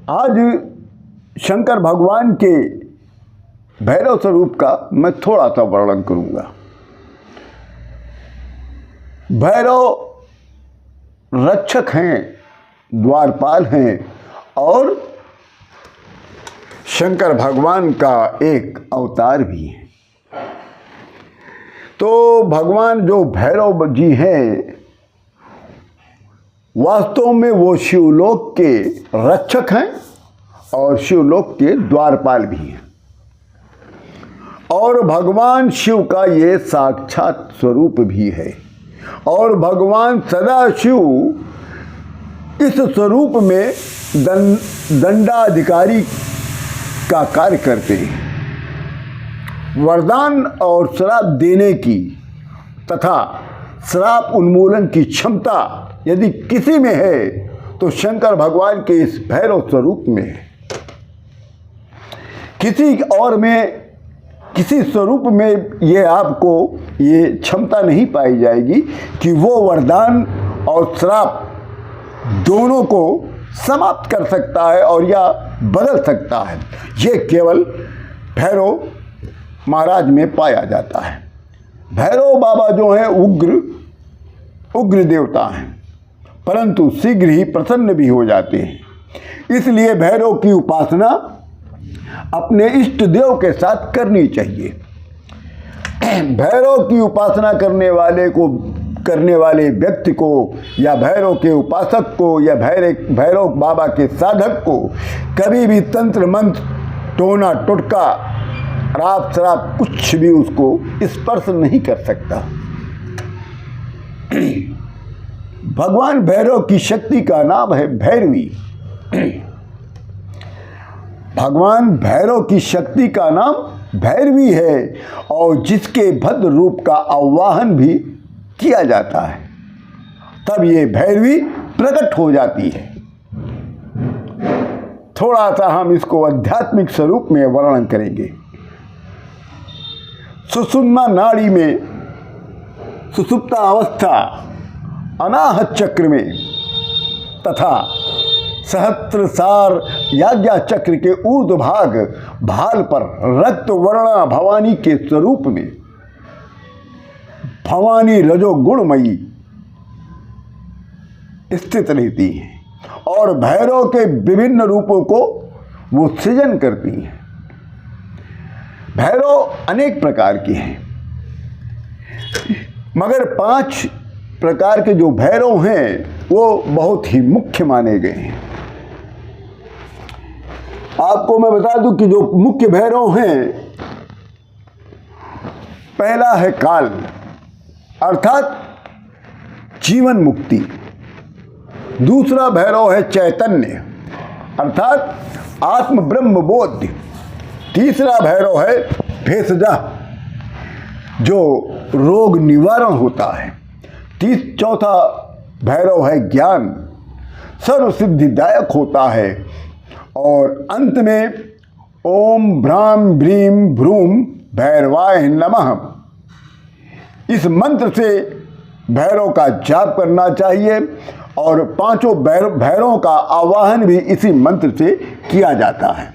आज शंकर भगवान के भैरव स्वरूप का मैं थोड़ा सा वर्णन करूंगा। भैरव रक्षक हैं, द्वारपाल हैं और शंकर भगवान का एक अवतार भी है। तो भगवान जो भैरव जी हैं वास्तव में वो शिवलोक के रक्षक हैं और शिवलोक के द्वारपाल भी हैं और भगवान शिव का ये साक्षात स्वरूप भी है। और भगवान सदाशिव इस स्वरूप में दंडाधिकारी का कार्य करते हैं। वरदान और श्राप देने की तथा श्राप उन्मूलन की क्षमता यदि किसी में है तो शंकर भगवान के इस भैरव स्वरूप में है। किसी और में, किसी स्वरूप में ये आपको ये क्षमता नहीं पाई जाएगी कि वो वरदान और श्राप दोनों को समाप्त कर सकता है और या बदल सकता है। ये केवल भैरव महाराज में पाया जाता है। भैरव बाबा जो हैं उग्र देवता हैं, परंतु शीघ्र ही प्रसन्न भी हो जाते हैं। इसलिए भैरव की उपासना अपने इष्ट देव के साथ करनी चाहिए। भैरव की उपासना करने वाले व्यक्ति को या भैरव के उपासक को या भैरव बाबा के साधक को कभी भी तंत्र मंत्र, टोना टुटका, राप शराब कुछ भी उसको स्पर्श नहीं कर सकता। भगवान भैरव की शक्ति का नाम है भैरवी। भगवान भैरव की शक्ति का नाम भैरवी है और जिसके भद्र रूप का आवाहन भी किया जाता है तब ये भैरवी प्रकट हो जाती है। थोड़ा सा हम इसको आध्यात्मिक स्वरूप में वर्णन करेंगे। सुषुम्ना नाड़ी में सुषुप्ता अवस्था अनाहत चक्र में तथा सहस्त्रसार याज्ञा चक्र के ऊर्ध्व भाग भाल पर रक्त वर्णा भवानी के स्वरूप में भवानी रजोगुणमयी स्थित रहती है और भैरव के विभिन्न रूपों को वो सृजन करती हैं। भैरव अनेक प्रकार के हैं मगर 5 प्रकार के जो भैरव हैं वो बहुत ही मुख्य माने गए हैं। आपको मैं बता दूं कि जो मुख्य भैरव हैं, पहला है काल अर्थात जीवन मुक्ति। दूसरा भैरव है चैतन्य अर्थात आत्म ब्रह्म बोध। तीसरा भैरव है भेषजा जो रोग निवारण होता है। चौथा भैरव है ज्ञान, सर्व सिद्धिदायक होता है। और अंत में ओम भ्राम भ्रीम भ्रूम भैरवाय नमः इस मंत्र से भैरव का जाप करना चाहिए और 5 भैरवों का आवाहन भी इसी मंत्र से किया जाता है।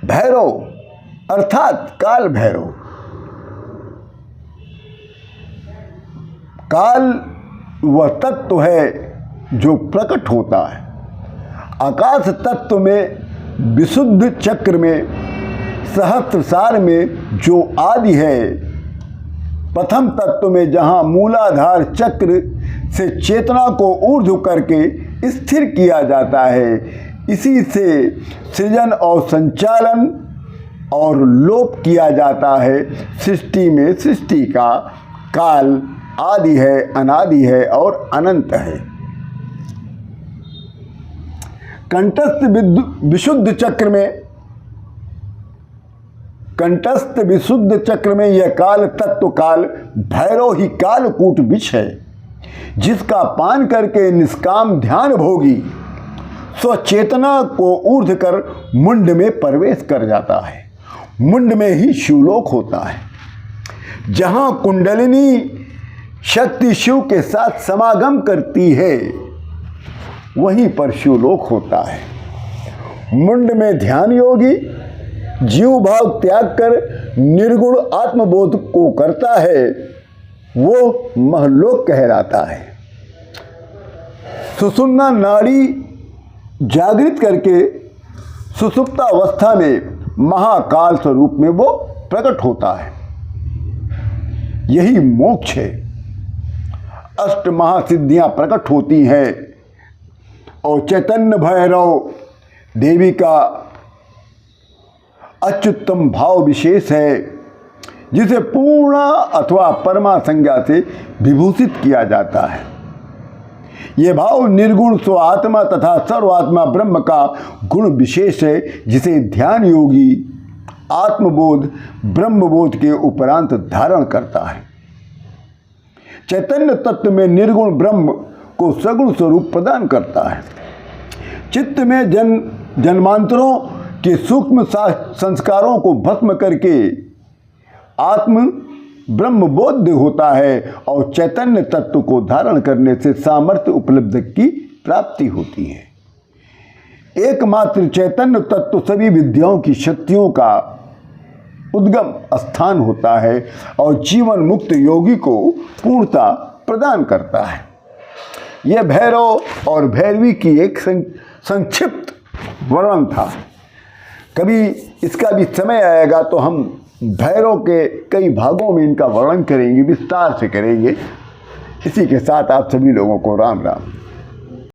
भैरव अर्थात काल भैरव। काल वह तत्व है जो प्रकट होता है। आकाश तत्व में, विशुद्ध चक्र में, सहस्त्रसार में जो आदि है, प्रथम तत्व में जहाँ मूलाधार चक्र से चेतना को ऊर्ध्व करके स्थिर किया जाता है, इसी से सृजन और संचालन और लोप किया जाता है। सृष्टि में सृष्टि का काल आदि है, अनादि है और अनंत है। कंठस्थ विशुद्ध चक्र में यह काल तत्व काल भैरव ही कालकूट विष है, जिसका पान करके निष्काम ध्यान भोगी स्वचेतना को ऊर्ध्व कर मुंड में प्रवेश कर जाता है। मुंड में ही शिवलोक होता है, जहाँ कुंडलिनी शक्ति शिव के साथ समागम करती है। वहीं पर शिवलोक होता है। मुंड में ध्यान योगी जीव भाव त्याग कर निर्गुण आत्मबोध को करता है, वो महलोक कहलाता है। सुषुम्ना नाड़ी जागृत करके सुषुप्तावस्था में महाकाल स्वरूप में वो प्रकट होता है। यही मोक्ष है। अष्ट महासिद्धियां प्रकट होती हैं और चैतन्य भैरव देवी का अत्युत्तम भाव विशेष है, जिसे पूर्ण अथवा परमा संज्ञा से विभूषित किया जाता है। यह भाव निर्गुण स्वात्मा तथा सर्वात्मा ब्रह्म का गुण विशेष है, जिसे ध्यान योगी आत्मबोध ब्रह्मबोध के उपरांत धारण करता है। चैतन्य तत्व में निर्गुण ब्रह्म को सगुण स्वरूप प्रदान करता है। चित्त में जन्मांतरों के सूक्ष्म संस्कारों को भस्म करके आत्म ब्रह्मबोध होता है और चैतन्य तत्व को धारण करने से सामर्थ्य उपलब्धि की प्राप्ति होती है। एकमात्र चैतन्य तत्व सभी विद्याओं की शक्तियों का उद्गम स्थान होता है और जीवन मुक्त योगी को पूर्णता प्रदान करता है। यह भैरव और भैरवी की एक संक्षिप्त वर्णन था। कभी इसका भी समय आएगा तो हम भैरव के कई भागों में इनका वर्णन करेंगे, विस्तार से करेंगे। इसी के साथ आप सभी लोगों को राम राम।